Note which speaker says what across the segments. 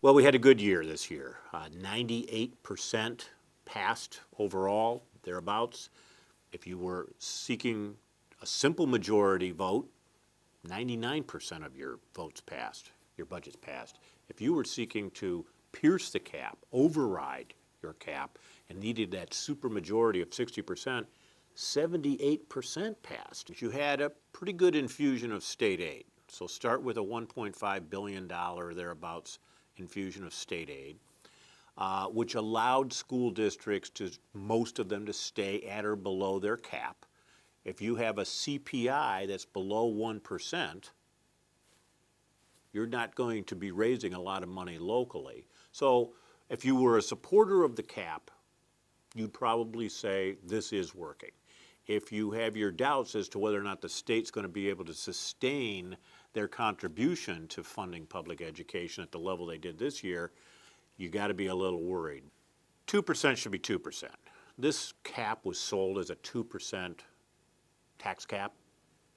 Speaker 1: Well, we had a good year this year. 98% passed overall, thereabouts. If you were seeking a simple majority vote, 99% of your votes passed, your budget's passed. If you were seeking to pierce the cap, override your cap, and needed that supermajority of 60%, 78% passed. You had a pretty good infusion of state aid. So start with a $1.5 billion thereabouts infusion of state aid, which allowed school districts to, most of them, to stay at or below their cap. If you have a CPI that's below 1%, you're not going to be raising a lot of money locally. So if you were a supporter of the cap, you'd probably say this is working. If you have your doubts as to whether or not the state's going to be able to sustain their contribution to funding public education at the level they did this year, you got to be a little worried. 2% should be 2%. This cap was sold as a 2% tax cap.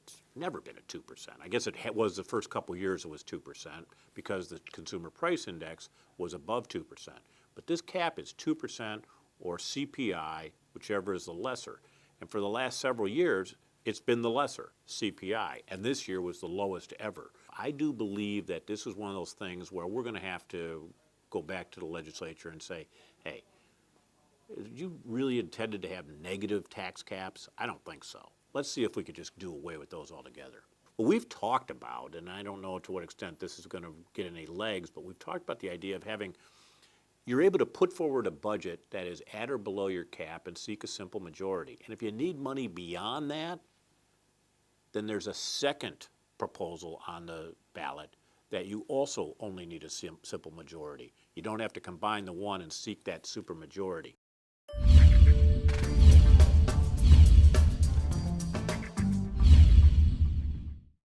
Speaker 1: It's never been a 2%. I guess it was the first couple years it was 2% because the consumer price index was above 2%. But this cap is 2% or CPI, whichever is the lesser. And for the last several years, it's been the lesser, CPI, and this year was the lowest ever. I do believe that this is one of those things where we're going to have to go back to the legislature and say, hey, you really intended to have negative tax caps? I don't think so. Let's see if we could just do away with those altogether. Well, we've talked about, and I don't know to what extent this is going to get any legs, but we've talked about the idea of having, you're able to put forward a budget that is at or below your cap and seek a simple majority. And if you need money beyond that, then there's a second proposal on the ballot that you also only need a simple majority. You don't have to combine the one and seek that supermajority.